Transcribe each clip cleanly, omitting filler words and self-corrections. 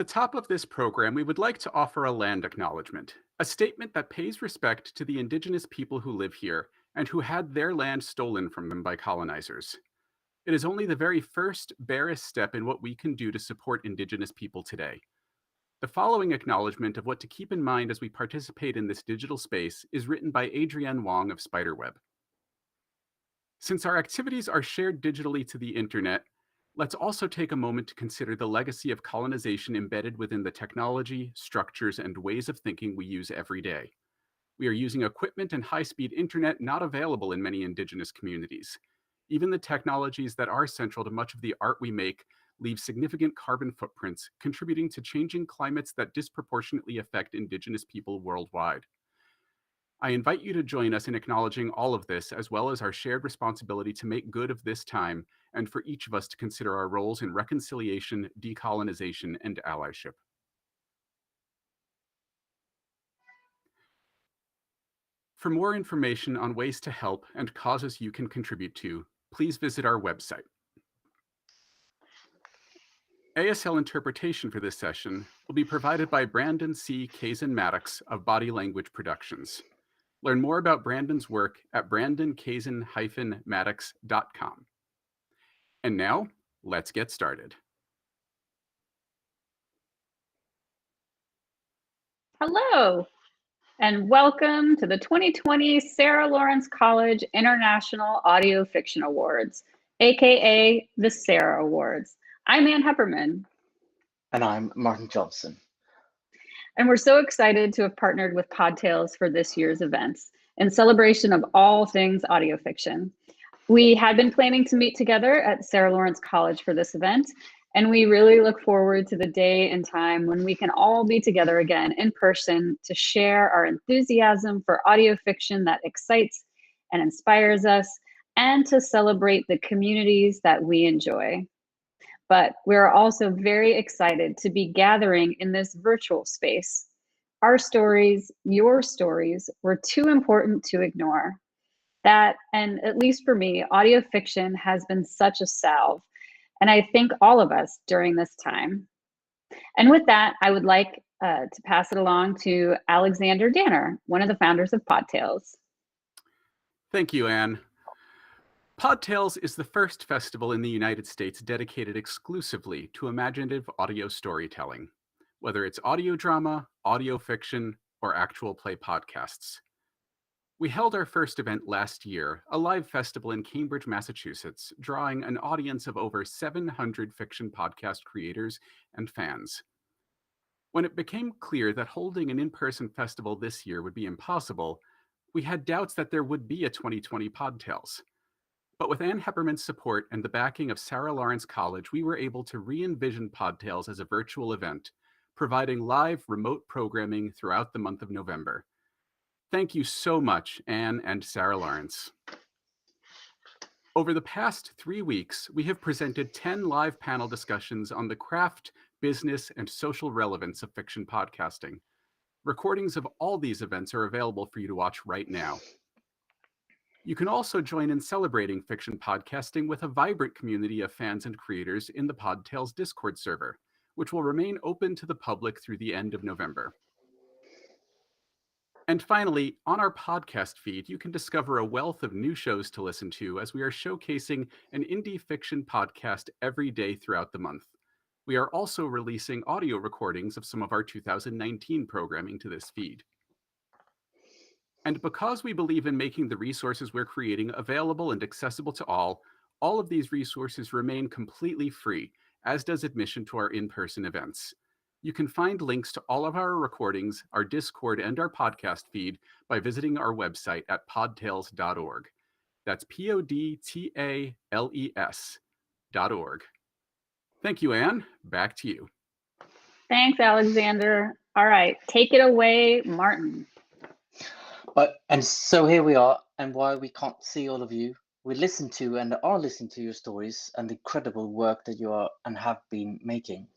At the top of this program, we would like to offer a land acknowledgement, a statement that pays respect to the indigenous people who live here and who had their land stolen from them by colonizers. It is only the very first, barest step in what we can do to support indigenous people today. The following acknowledgement of what to keep in mind as we participate in this digital space is written by Adrienne Wong of Spiderweb. Since our activities are shared digitally to the internet, let's also take a moment to consider the legacy of colonization embedded within the technology, structures, and ways of thinking we use every day. We are using equipment and high-speed internet not available in many indigenous communities. Even the technologies that are central to much of the art we make leave significant carbon footprints, contributing to changing climates that disproportionately affect indigenous people worldwide. I invite you to join us in acknowledging all of this, as well as our shared responsibility to make good of this time, and for each of us to consider our roles in reconciliation, decolonization, and allyship. For more information on ways to help and causes you can contribute to, please visit our website. ASL interpretation for this session will be provided by Brandon C. Kazin-Maddox of Body Language Productions. Learn more about Brandon's work at brandonkazin-maddox.com. And now, let's get started. Hello, and welcome to the 2020 Sarah Lawrence College International Audio Fiction Awards, aka the Sarah Awards. I'm Ann Hepperman. And I'm Martin Johnson. And we're so excited to have partnered with PodTales for this year's events in celebration of all things audio fiction. We had been planning to meet together at Sarah Lawrence College for this event, and we really look forward to the day and time when we can all be together again in person to share our enthusiasm for audio fiction that excites and inspires us, and to celebrate the communities that we enjoy. But we're also very excited to be gathering in this virtual space. Our stories, your stories, were too important to ignore. That, and at least for me, audio fiction has been such a salve, and I thank all of us during this time. And with that, I would like to pass it along to Alexander Danner, one of the founders of PodTales. Thank you, Anne. PodTales is the first festival in the United States dedicated exclusively to imaginative audio storytelling, whether it's audio drama, audio fiction, or actual play podcasts. We held our first event last year, a live festival in Cambridge, Massachusetts, drawing an audience of over 700 fiction podcast creators and fans. When it became clear that holding an in-person festival this year would be impossible, we had doubts that there would be a 2020 PodTales. But with Ann Hepperman's support and the backing of Sarah Lawrence College, we were able to re-envision PodTales as a virtual event, providing live remote programming throughout the month of November. Thank you so much, Anne and Sarah Lawrence. Over the past 3 weeks, we have presented 10 live panel discussions on the craft, business, and social relevance of fiction podcasting. Recordings of all these events are available for you to watch right now. You can also join in celebrating fiction podcasting with a vibrant community of fans and creators in the PodTales Discord server, which will remain open to the public through the end of November. And finally, on our podcast feed, you can discover a wealth of new shows to listen to as we are showcasing an indie fiction podcast every day throughout the month. We are also releasing audio recordings of some of our 2019 programming to this feed. And because we believe in making the resources we're creating available and accessible to all of these resources remain completely free, as does admission to our in-person events. You can find links to all of our recordings, our Discord, and our podcast feed by visiting our website at podtales.org. That's PodTales.org. Thank you, Anne. Back to you. Thanks, Alexander. All right, take it away, Martin. And so here we are, and while we can't see all of you, we listen to and are listening to your stories and the incredible work that you are and have been making.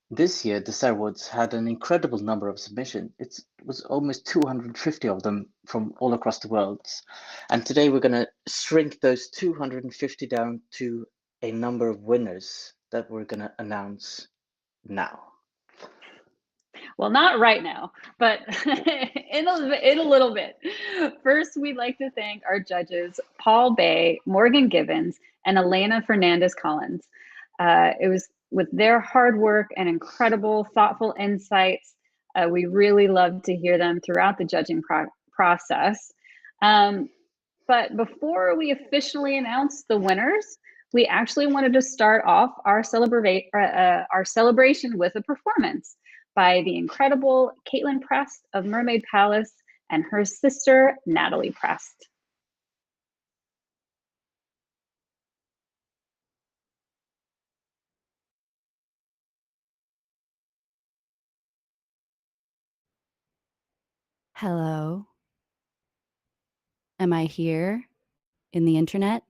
This year, the Sarah Awards had an incredible number of submissions. It was almost 250 of them from all across the world. And today we're going to shrink those 250 down to a number of winners that we're going to announce now. Well, not right now, but in a little bit. First, we'd like to thank our judges, Paul Bay, Morgan Gibbons, and Elena Fernandez Collins. It was with their hard work and incredible, thoughtful insights. We really loved to hear them throughout the judging process. But before we officially announce the winners, we actually wanted to start off our celebration with a performance by the incredible Kaitlin Prest of Mermaid Palace and her sister, Natalie Prest. Hello. Am I here in the internet?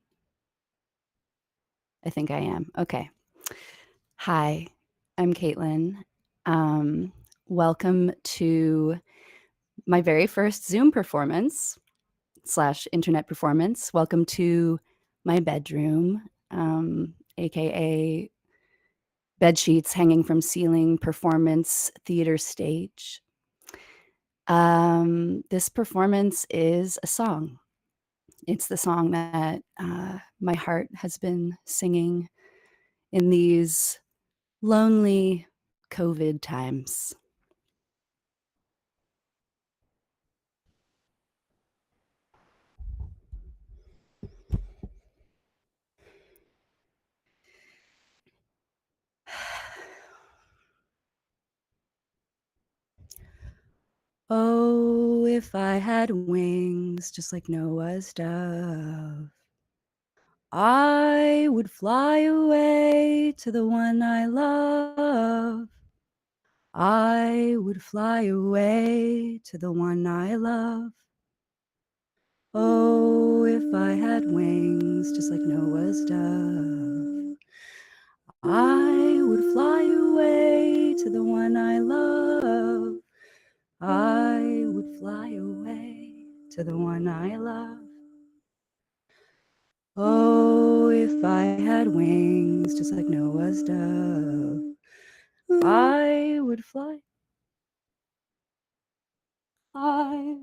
I think I am. Okay. Hi, I'm Kaitlin. Welcome to my very first Zoom performance / internet performance. Welcome to my bedroom, aka bed sheets hanging from ceiling performance theater stage. This performance is a song. It's the song that my heart has been singing in these lonely COVID times. Oh, if I had wings just like Noah's dove, I would fly away to the one I love. I would fly away to the one I love. Oh, if I had wings just like Noah's dove, I would fly away to the one I love. I would fly away to the one I love. Oh, if I had wings just like Noah's dove, I would fly. I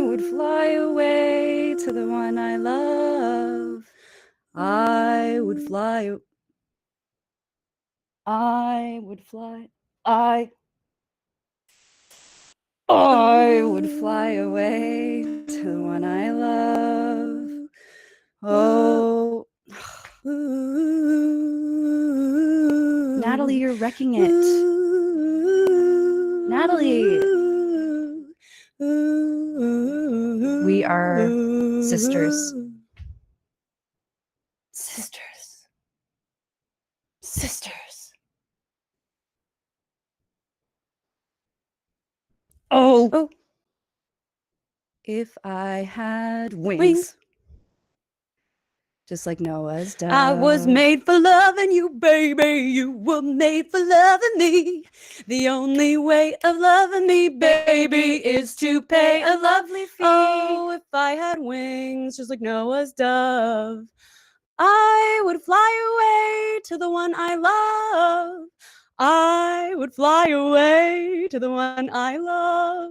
would fly away to the one I love. I would fly. I would fly. I would fly away to the one I love. Oh, Natalie, you're wrecking it. Natalie, we are sisters. Sisters. Sisters. Oh. If I had wings. Just like Noah's dove. I was made for loving you, baby. You were made for loving me. The only way of loving me, baby, is to pay a lovely fee. Oh, if I had wings, just like Noah's dove, I would fly away to the one I love. I would fly away to the one I love.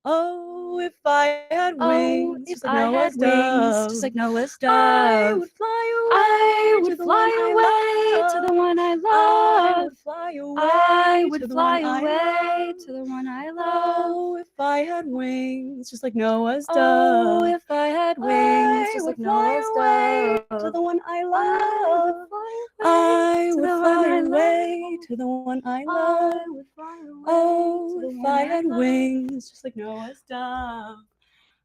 Oh, if I had wings, just like Noah's dove, I would fly away to the one I love. I would fly away to the one I love. Oh, if I had wings, just like Noah's dove. Oh, if I had wings, just like Noah's dove, to the one I love. I would fly away to the one I love. Oh, if I had wings, just like Noah's dove.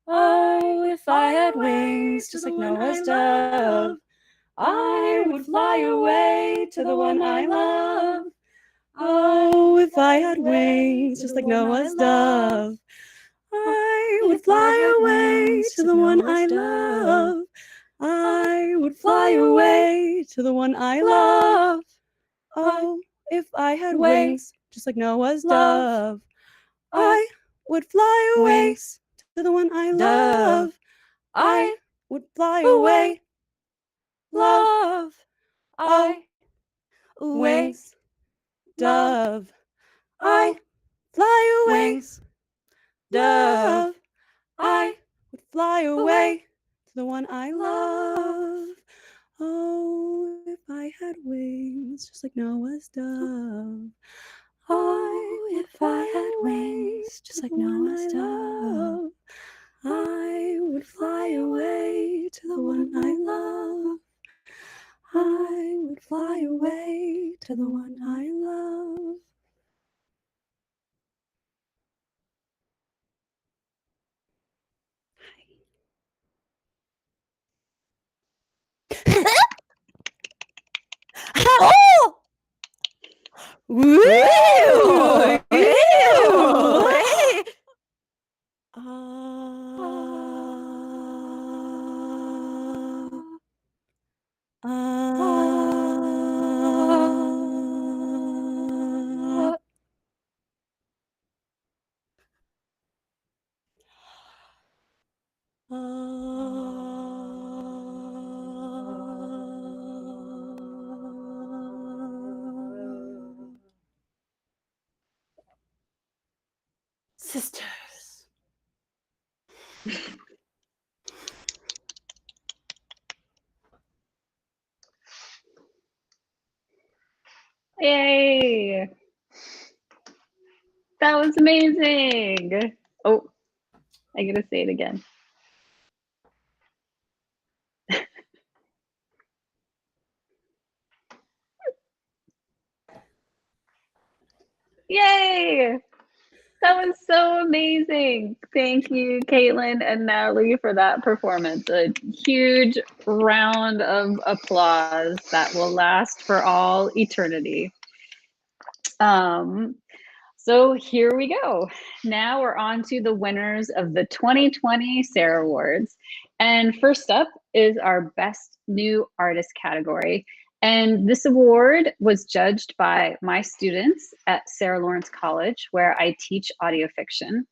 Oh, if I had wings, just like Noah's dove, I would fly away to the one I love. Oh, if I had wings, just like Noah's dove, I would fly away to the one I love. I would fly away to the one I love. Oh, if I had wings, just like Noah's dove, I would fly away to the one I love. I would fly away. Love. I wings, dove, I fly away. Wings, dove, I would fly away to the one I love. Oh, if I had wings, just like Noah's dove. Oh, if I had wings, just like Noah's dove. I would fly away to the one I love. I would fly away to the one I love. Oh! Woo! Sisters. Yay! That was amazing. Oh, I gotta say it again. Yay! That was so amazing. Thank you, Kaitlin and Natalie, for that performance. A huge round of applause that will last for all eternity. So here we go. Now we're on to the winners of the 2020 Sarah Awards. And first up is our Best New Artist category. And this award was judged by my students at Sarah Lawrence College, where I teach audio fiction.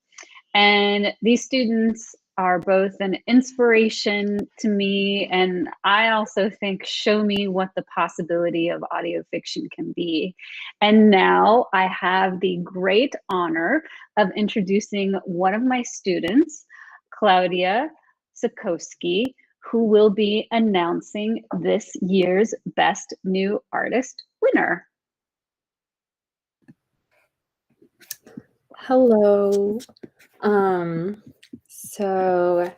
And these students are both an inspiration to me, and I also think show me what the possibility of audio fiction can be. And now I have the great honor of introducing one of my students, Claudia Sikowski, who will be announcing this year's Best New Artist winner. Hello. So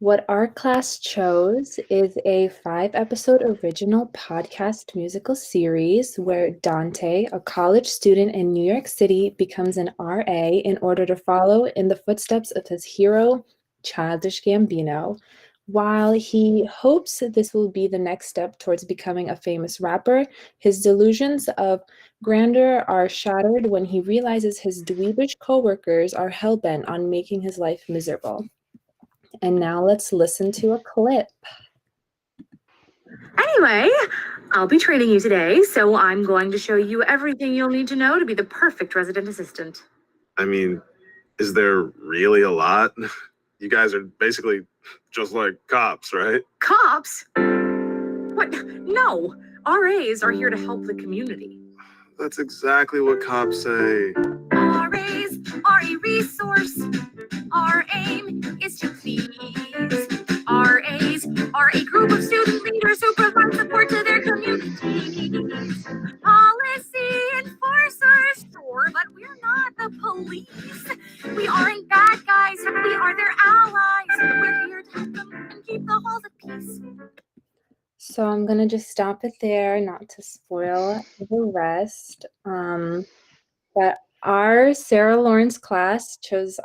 what our class chose is a 5-episode original podcast musical series where Dante, a college student in New York City, becomes an RA in order to follow in the footsteps of his hero, Childish Gambino. While he hopes that this will be the next step towards becoming a famous rapper, his delusions of grandeur are shattered when he realizes his dweebish coworkers are hell-bent on making his life miserable. And now let's listen to a clip. Anyway, I'll be training you today, so I'm going to show you everything you'll need to know to be the perfect resident assistant. I mean, is there really a lot? You guys are basically just like cops, right? Cops? What? No. RAs are here to help the community. That's exactly what cops say. RAs are a resource. Our aim is to please. RAs are a group of student leaders who provide support to their communities. Policy enforcers, sure, but we're not the police. We aren't bad guys, we are their allies. We're here to help them and keep the halls at peace. So I'm going to just stop it there, not to spoil the rest. But our Sarah Lawrence class chose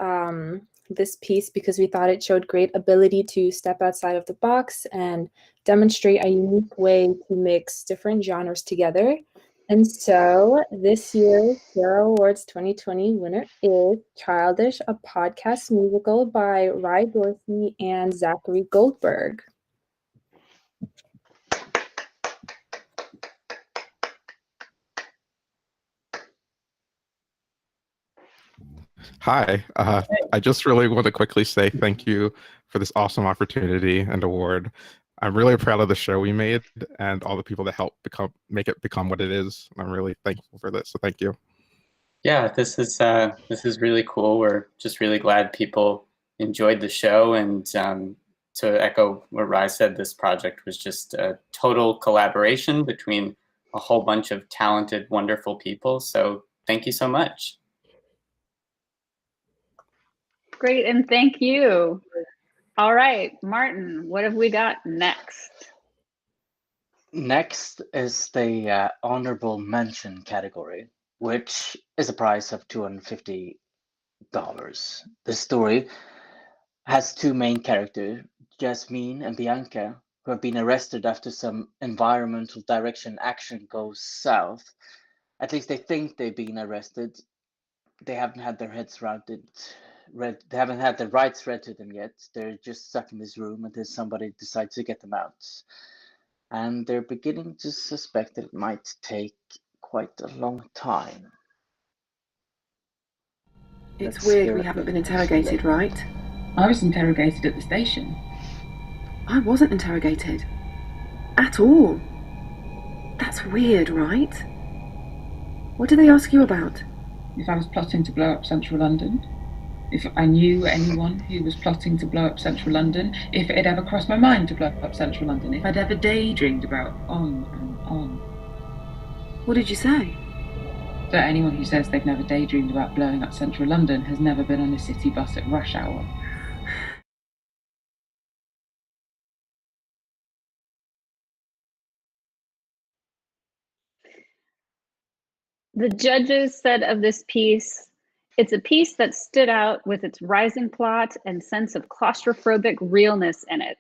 this piece because we thought it showed great ability to step outside of the box and demonstrate a unique way to mix different genres together. And so this year's Sarah Awards 2020 winner is Childish, a podcast musical by Rye Dorsey and Zachary Goldberg. Hi, I just really want to quickly say thank you for this awesome opportunity and award. I'm really proud of the show we made and all the people that helped make it become what it is. I'm really thankful for this. So thank you. Yeah, this is really cool. We're just really glad people enjoyed the show, and to echo what Rai said, this project was just a total collaboration between a whole bunch of talented, wonderful people. So thank you so much. Great, and thank you. All right, Martin, what have we got next? Next is the honorable mention category, which is a prize of $250. The story has two main characters, Jasmine and Bianca, who have been arrested after some environmental direction action goes south. At least they think they've been arrested. They haven't had their heads read. They haven't had their rights read to them yet. They're just stuck in this room until somebody decides to get them out. And they're beginning to suspect that it might take quite a long time. It's weird we haven't been interrogated, right? I was interrogated at the station. I wasn't interrogated. At all. That's weird, right? What did they ask you about? If I was plotting to blow up central London, if I knew anyone who was plotting to blow up central London, if it had ever crossed my mind to blow up central London, if I'd ever daydreamed about on and on. What did you say? That anyone who says they've never daydreamed about blowing up central London has never been on a city bus at rush hour. The judges said of this piece, it's a piece that stood out with its rising plot and sense of claustrophobic realness in it.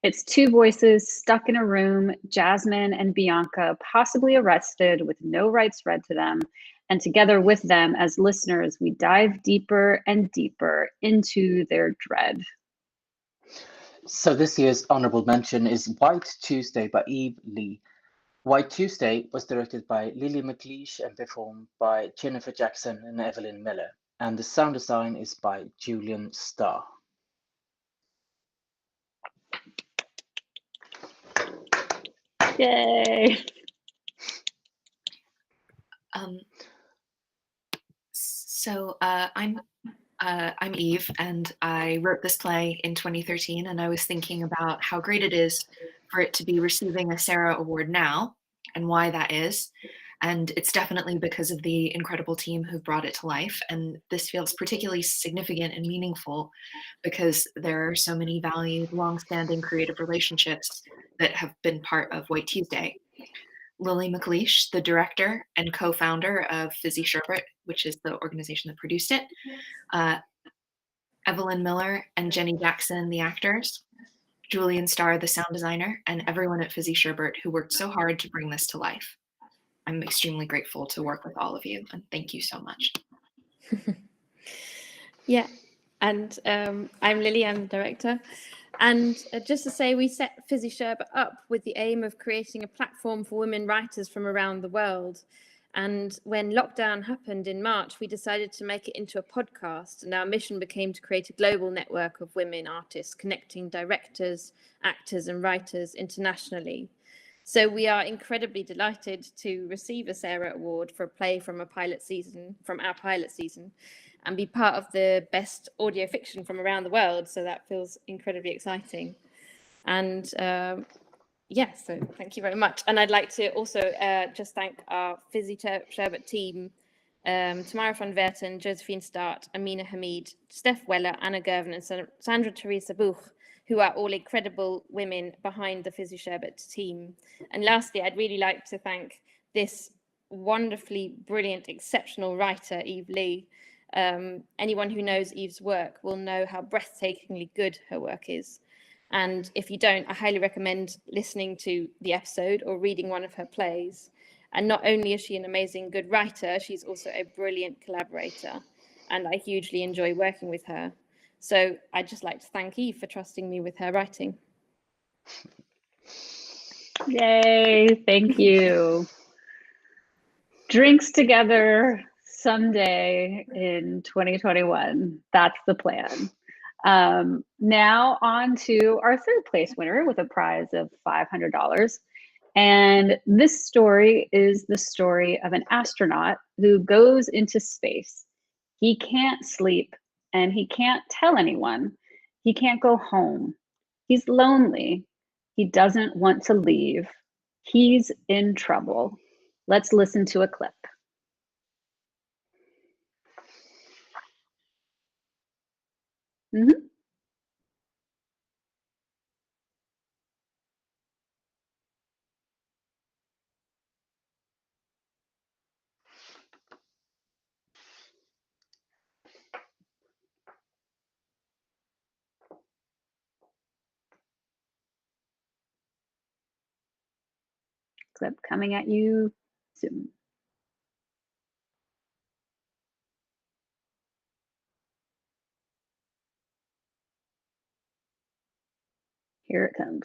It's two voices stuck in a room, Jasmine and Bianca, possibly arrested with no rights read to them, and together with them as listeners, we dive deeper and deeper into their dread. So this year's honorable mention is White Tuesday by Eve Lee. White Tuesday was directed by Lily McLeish and performed by Jennifer Jackson and Evelyn Miller. And the sound design is by Julian Starr. Yay! I'm Eve, and I wrote this play in 2013, and I was thinking about how great it is for it to be receiving a Sarah Award now, and why that is. And it's definitely because of the incredible team who brought it to life. And this feels particularly significant and meaningful because there are so many valued, long-standing creative relationships that have been part of White Tuesday. Lily McLeish, the director and co-founder of Fizzy Sherbet, which is the organization that produced it, Evelyn Miller and Jenny Jackson, the actors, Julian Starr, the sound designer, and everyone at Fizzy Sherbet who worked so hard to bring this to life. I'm extremely grateful to work with all of you, and thank you so much. Yeah, and I'm Lily, I'm the director. And just to say, we set Fizzy Sherbet up with the aim of creating a platform for women writers from around the world. And when lockdown happened in March, we decided to make it into a podcast. And our mission became to create a global network of women artists, connecting directors, actors, and writers internationally. So we are incredibly delighted to receive a Sarah Award for a play from our pilot season, and be part of the best audio fiction from around the world. So that feels incredibly exciting. And yes, so thank you very much. And I'd like to also just thank our Fizzy Sherbet team, Tamara van Verten, Josephine Start, Amina Hamid, Steph Weller, Anna Gerven, and Sandra Teresa Buch, who are all incredible women behind the Fizzy Sherbet team. And lastly, I'd really like to thank this wonderfully brilliant, exceptional writer, Eve Lee. Anyone who knows Eve's work will know how breathtakingly good her work is. And if you don't, I highly recommend listening to the episode or reading one of her plays. And not only is she an amazing good writer, she's also a brilliant collaborator. And I hugely enjoy working with her. So I'd just like to thank Eve for trusting me with her writing. Yay, thank you. Drinks together someday in 2021. That's the plan. Now on to our third place winner with a prize of $500. And this story is the story of an astronaut who goes into space. He can't sleep and he can't tell anyone. He can't go home. He's lonely. He doesn't want to leave. He's in trouble. Let's listen to a clip. Mm-hmm. Clip coming at you soon. Here it comes.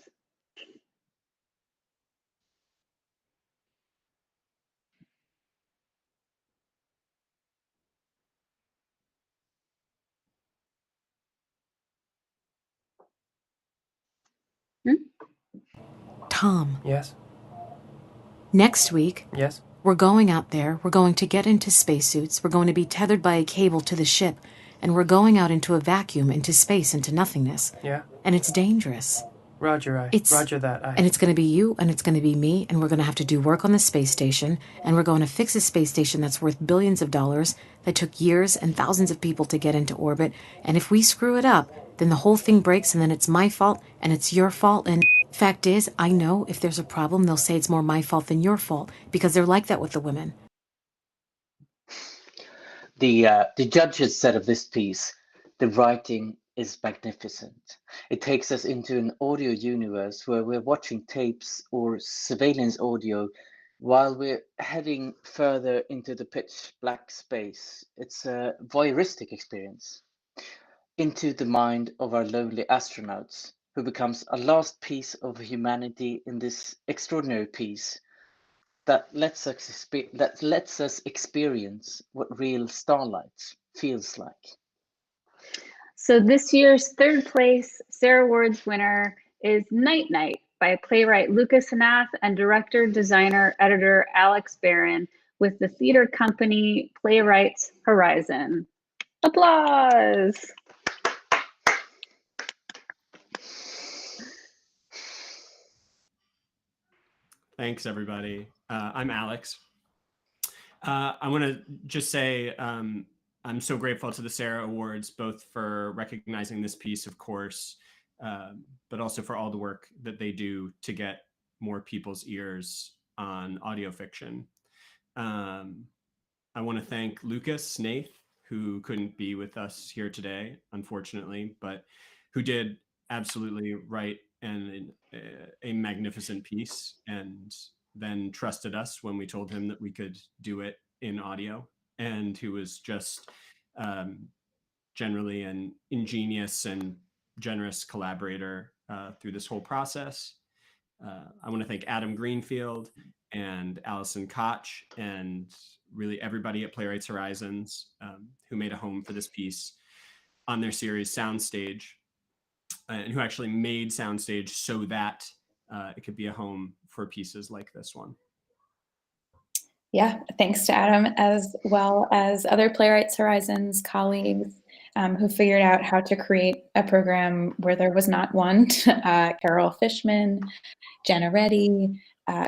Tom. Yes. Next week, Yes. we're going out there, we're going to get into spacesuits, we're going to be tethered by a cable to the ship, and we're going out into a vacuum, into space, into nothingness. Yeah. And it's dangerous. Roger that. And it's going to be you, and it's going to be me, and we're going to have to do work on the space station, and we're going to fix a space station that's worth billions of dollars, that took years and thousands of people to get into orbit, and if we screw it up, then the whole thing breaks, and then it's my fault, and it's your fault, and... Fact is, I know if there's a problem, they'll say it's more my fault than your fault, because they're like that with the women. The judges said of this piece, the writing is magnificent. It takes us into an audio universe where we're watching tapes or surveillance audio while we're heading further into the pitch black space. It's a voyeuristic experience into the mind of our lonely astronauts, who becomes a last piece of humanity in this extraordinary piece that lets us experience what real starlight feels like. So this year's third place Sarah Awards winner is Night Night by playwright Lucas Hanath and director, designer, editor Alex Barron with the theater company Playwrights Horizon. Applause! Thanks, everybody. I'm Alex. I want to just say I'm so grateful to the Sarah Awards, both for recognizing this piece, of course, but also for all the work that they do to get more people's ears on audio fiction. I want to thank Lucas Snaith, who couldn't be with us here today, unfortunately, but who did absolutely write a magnificent piece and then trusted us when we told him that we could do it in audio, and who was just generally an ingenious and generous collaborator through this whole process. I want to thank Adam Greenfield and Allison Koch and really everybody at Playwrights Horizons who made a home for this piece on their series Soundstage, and who actually made Soundstage so that it could be a home for pieces like this one. Yeah, thanks to Adam, as well as other Playwrights Horizons colleagues who figured out how to create a program where there was not one. Carol Fishman, Jenna Reddy,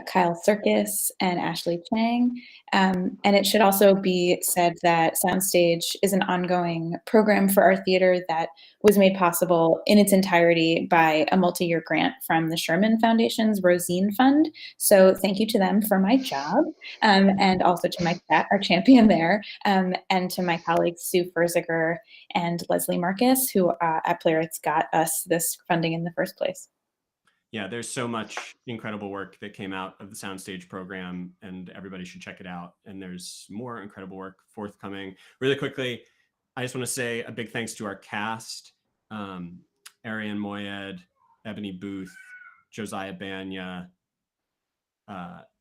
Kyle Circus, and Ashley Chang. And it should also be said that Soundstage is an ongoing program for our theater that was made possible in its entirety by a multi-year grant from the Sherman Foundation's Rosine Fund. So thank you to them for my job, and also to Mike Pratt, our champion there, and to my colleagues Sue Ferziger and Leslie Marcus, who at Playwrights got us this funding in the first place. Yeah, there's so much incredible work that came out of the Soundstage program, and everybody should check it out. And there's more incredible work forthcoming. Really quickly, I just want to say a big thanks to our cast, Ariane Moyed, Ebony Booth, Josiah Banya,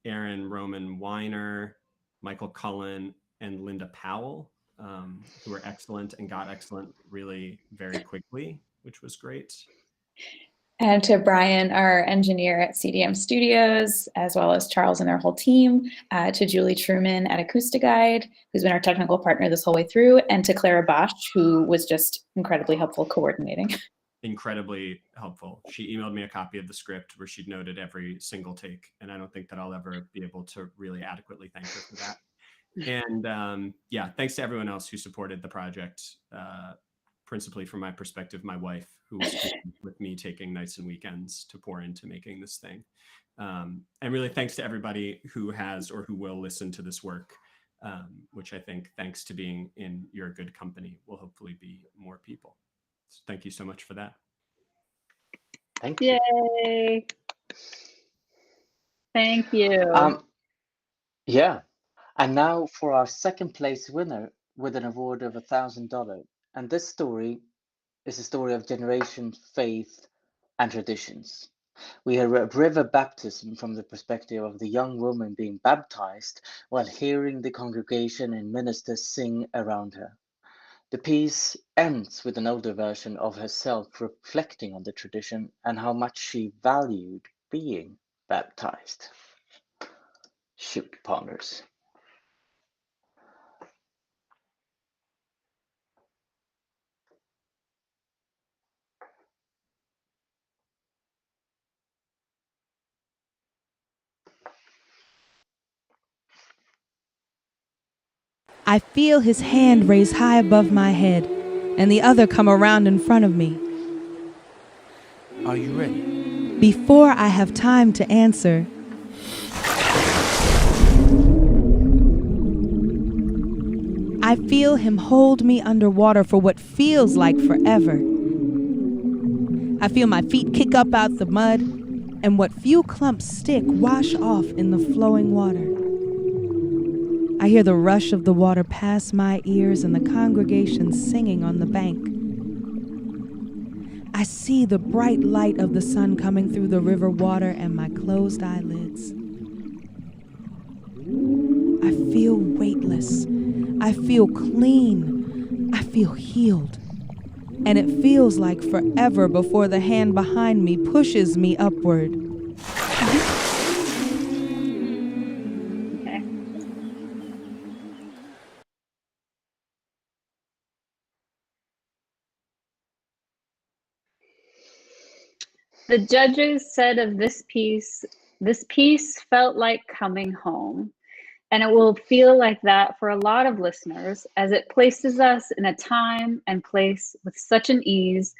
Aaron Roman Weiner, Michael Cullen, and Linda Powell. who were excellent and got excellent really very quickly, which was great. And to Brian, our engineer at CDM Studios, as well as Charles and their whole team, to Julie Truman at Acoustiguide, who's been our technical partner this whole way through, and to Clara Bosch, who was just incredibly helpful coordinating. Incredibly helpful. She emailed me a copy of the script where she'd noted every single take, and I don't think that I'll ever be able to really adequately thank her for that. And yeah, thanks to everyone else who supported the project. Principally from my perspective, my wife, who was with me taking nights and weekends to pour into making this thing. And really thanks to everybody who has or who will listen to this work, which I think, thanks to being in your good company, will hopefully be more people. So thank you so much for that. Thank you. Yay. Thank you. Yeah. And now for our second place winner with an award of $1,000. And this story is a story of generations, faith, and traditions. We hear river baptism from the perspective of the young woman being baptized while hearing the congregation and ministers sing around her. The piece ends with an older version of herself reflecting on the tradition and how much she valued being baptized. Shoot, Ponders. I feel his hand raised high above my head, and the other come around in front of me. Are you ready? Before I have time to answer, I feel him hold me underwater for what feels like forever. I feel my feet kick up out the mud, and what few clumps stick wash off in the flowing water. I hear the rush of the water pass my ears and the congregation singing on the bank. I see the bright light of the sun coming through the river water and my closed eyelids. I feel weightless. I feel clean. I feel healed. And it feels like forever before the hand behind me pushes me upward. The judges said of this piece felt like coming home. And it will feel like that for a lot of listeners as it places us in a time and place with such an ease.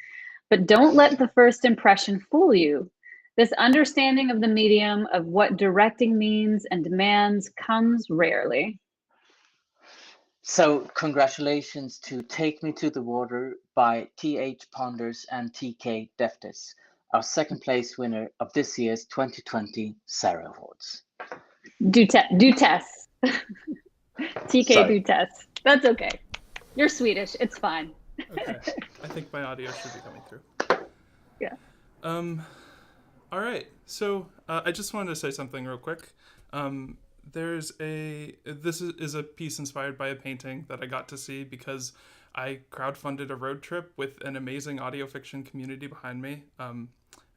But don't let the first impression fool you. This understanding of the medium of what directing means and demands comes rarely. So congratulations to Take Me to the Water by T.H. Ponders and T.K. Deftis, our second place winner of this year's 2020 Sarah Awards. Dutes. TK Sorry. Dutes. That's okay. You're Swedish. It's fine. Okay. I think my audio should be coming through. Yeah. All right. So I just wanted to say something real quick. This is a piece inspired by a painting that I got to see because I crowdfunded a road trip with an amazing audio fiction community behind me.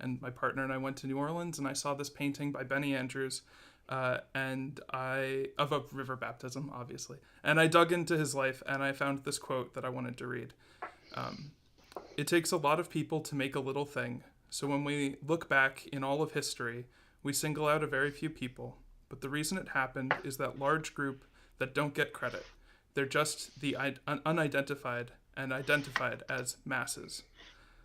And my partner and I went to New Orleans and I saw this painting by Benny Andrews of a river baptism, obviously. And I dug into his life and I found this quote that I wanted to read. It takes a lot of people to make a little thing. So when we look back in all of history, we single out a very few people. But the reason it happened is that large group that don't get credit. They're just the unidentified and identified as masses.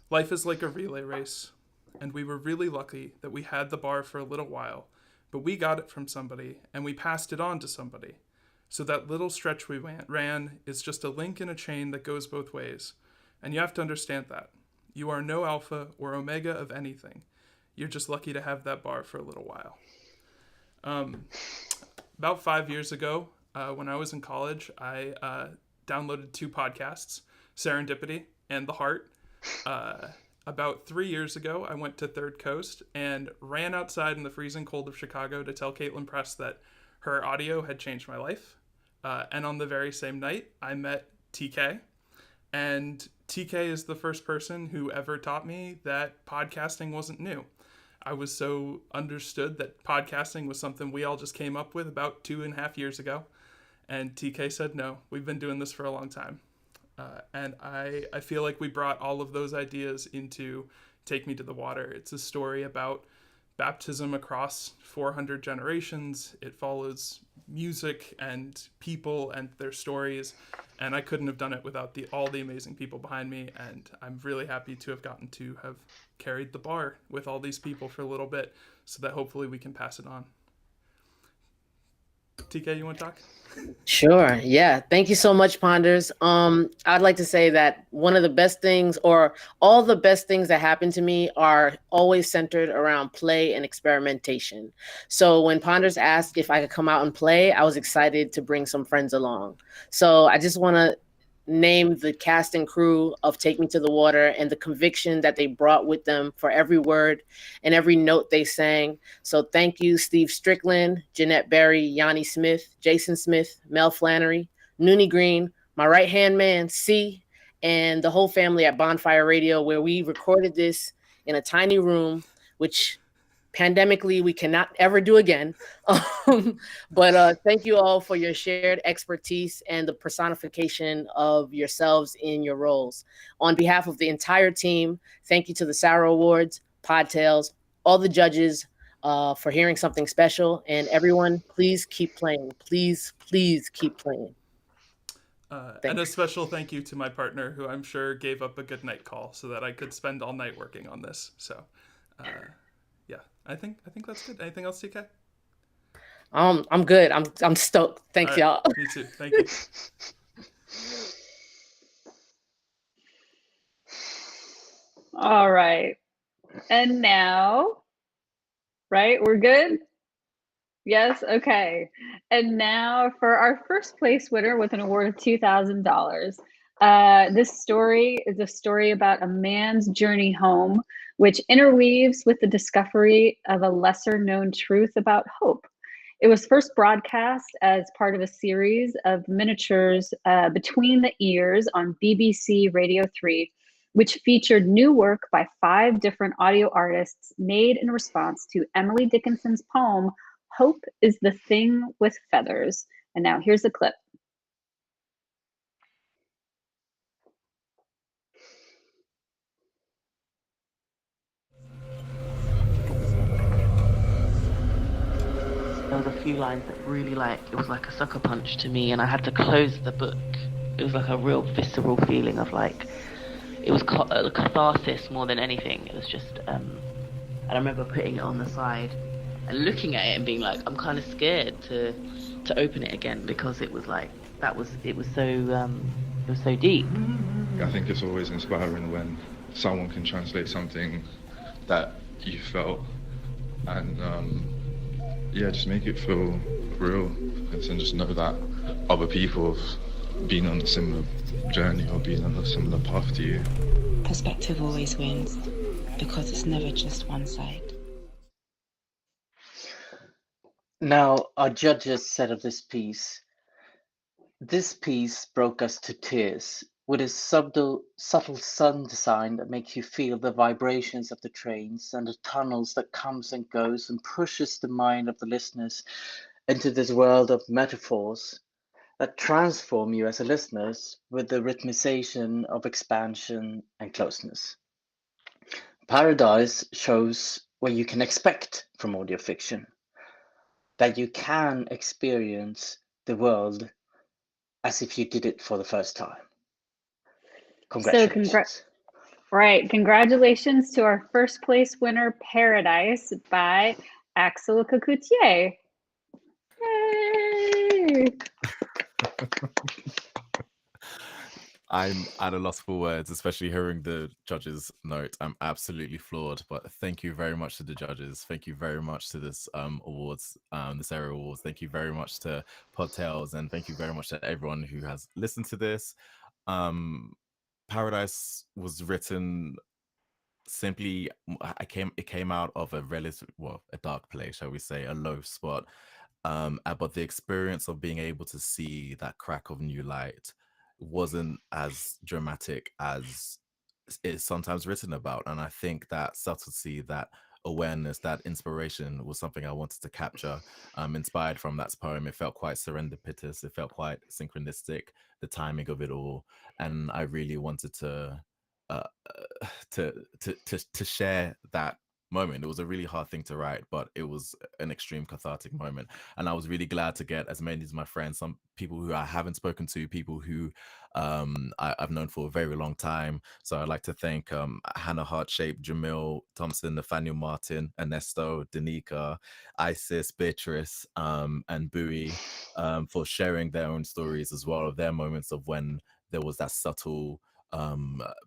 Life is like a relay race. And we were really lucky that we had the bar for a little while. But we got it from somebody, and we passed it on to somebody. So that little stretch we ran is just a link in a chain that goes both ways. And you have to understand that. You are no alpha or omega of anything. You're just lucky to have that bar for a little while. About 5 years ago, when I was in college, I downloaded 2 podcasts, Serendipity and The Heart. About 3 years ago, I went to Third Coast and ran outside in the freezing cold of Chicago to tell Kaitlin Prest that her audio had changed my life. And on the very same night, I met TK. And TK is the first person who ever taught me that podcasting wasn't new. I was so understood that podcasting was something we all just came up with about 2.5 years ago. And TK said, no, we've been doing this for a long time. And I feel like we brought all of those ideas into Take Me to the Water. It's a story about baptism across 400 generations. It follows music and people and their stories. And I couldn't have done it without all the amazing people behind me. And I'm really happy to have gotten to have carried the bar with all these people for a little bit so that hopefully we can pass it on. TK, you want to talk? Sure. Yeah. Thank you so much, Ponders. I'd like to say that one of the best things, or all the best things that happen to me, are always centered around play and experimentation. So when Ponders asked if I could come out and play, I was excited to bring some friends along. So I just want to name the cast and crew of Take Me to the Water and the conviction that they brought with them for every word and every note they sang. So thank you, Steve Strickland, Jeanette Berry, Yanni Smith, Jason Smith, Mel Flannery, Noonie Green, my right-hand man, C, and the whole family at Bonfire Radio, where we recorded this in a tiny room, which pandemically we cannot ever do again. But thank you all for your shared expertise and the personification of yourselves in your roles. On behalf of the entire team, thank you to the Sarah Awards, PodTales, all the judges for hearing something special, and everyone, please keep playing. Please keep playing. And a special thank you to my partner, who I'm sure gave up a good night call so that I could spend all night working on this. So yeah, I think that's good. Anything else, TK? I'm good. I'm stoked. Thanks, all right. y'all. Me too. Thank you. All right. And now, right, we're good? Yes, okay. And now for our first place winner with an award of $2,000. This story is a story about a man's journey home, which interweaves with the discovery of a lesser known truth about hope. It was first broadcast as part of a series of miniatures Between the Ears on BBC Radio 3, which featured new work by 5 different audio artists made in response to Emily Dickinson's poem, Hope is the Thing with Feathers. And now here's a clip. There was a few lines that really it was like a sucker punch to me, and I had to close the book. It was like a real visceral feeling of it was a catharsis more than anything. It was just, and I remember putting it on the side and looking at it and being like, I'm kind of scared to open it again, because it was it was so deep. I think it's always inspiring when someone can translate something that you felt and just make it feel real, and just know that other people have been on a similar journey or been on a similar path to you. Perspective always wins, because it's never just one side. Now, our judges said of this piece broke us to tears with its subtle sound design that makes you feel the vibrations of the trains and the tunnels that comes and goes and pushes the mind of the listeners into this world of metaphors that transform you as a listener with the rhythmization of expansion and closeness. Paradise shows what you can expect from audio fiction, that you can experience the world as if you did it for the first time. Congratulations. Congratulations to our first place winner, Paradise, by Axel Cocoutier. Yay! I'm at a loss for words, especially hearing the judges' note. I'm absolutely floored, but thank you very much to the judges. Thank you very much to this awards, the Sarah Awards. Thank you very much to PodTales, and thank you very much to everyone who has listened to this. Paradise was written simply. It came out of a a dark place, shall we say, a low spot. But the experience of being able to see that crack of new light wasn't as dramatic as it's sometimes written about. And I think that subtlety, that awareness, that inspiration was something I wanted to capture, inspired from that poem. It felt quite serendipitous. It felt quite synchronistic, the timing of it all. And I really wanted to share that moment. It was a really hard thing to write, but it was an extreme cathartic moment. And I was really glad to get as many of my friends, some people who I haven't spoken to, people who I've known for a very long time. So I'd like to thank Hannah Heartshape, Jamil Thompson, Nathaniel Martin, Ernesto, Danica, Isis, Beatrice, and Bowie for sharing their own stories as well, of their moments of when there was that subtle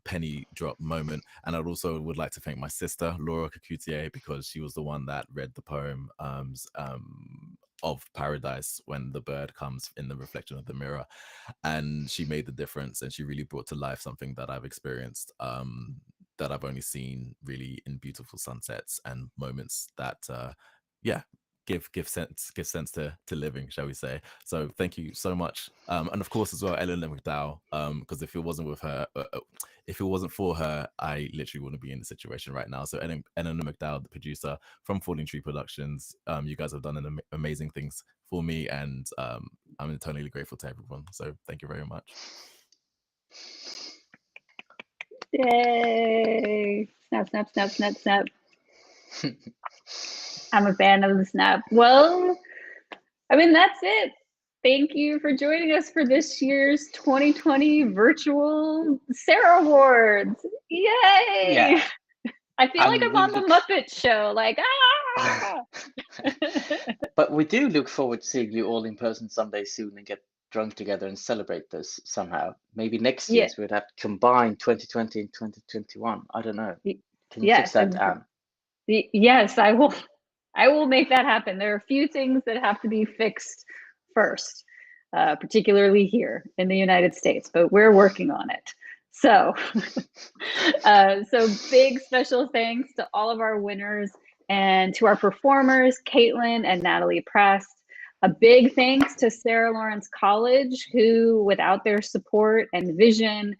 penny drop moment. And I also would like to thank my sister Laura Kakutier, because she was the one that read the poem of Paradise, when the bird comes in the reflection of the mirror, and she made the difference, and she really brought to life something that I've experienced, that I've only seen really in beautiful sunsets and moments that give sense to living, shall we say. So thank you so much, and of course as well Eleanor McDowell, because if it wasn't with her, if it wasn't for her, I literally wouldn't be in the situation right now. So Eleanor McDowell, the producer from Falling Tree Productions, you guys have done amazing things for me, and I'm eternally grateful to everyone. So thank you very much. Yay! Snap, snap, snap, snap, snap. I'm a fan of the snap. Well, I mean, that's it. Thank you for joining us for this year's 2020 virtual Sarah Awards. Yay! Yeah. I feel like I'm on the Muppet Show, like, ah! But we do look forward to seeing you all in person someday soon and get drunk together and celebrate this somehow. Maybe next year we'd have combined 2020 and 2021. I don't know. Can you fix that, Anne? Yes, I will. I will make that happen. There are a few things that have to be fixed first, particularly here in the United States, but we're working on it. So, so big special thanks to all of our winners and to our performers, Kaitlin and Natalie Prest. A big thanks to Sarah Lawrence College, who, without their support and vision,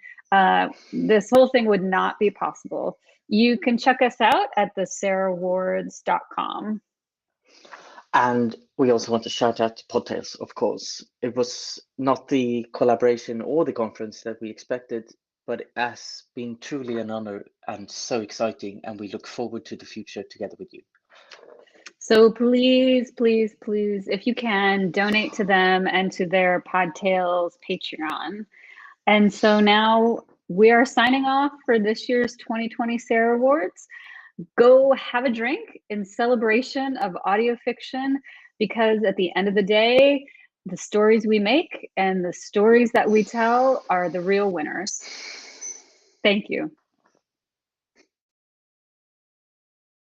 this whole thing would not be possible. You can check us out at thesarahawards.com. And we also want to shout out to PodTales, of course. It was not the collaboration or the conference that we expected, but it has been truly an honor and so exciting. And we look forward to the future together with you. So please, please, please, if you can, donate to them and to their PodTales Patreon. And so now we are signing off for this year's 2020 Sarah Awards. Go have a drink in celebration of audio fiction, because at the end of the day, the stories we make and the stories that we tell are the real winners. Thank you.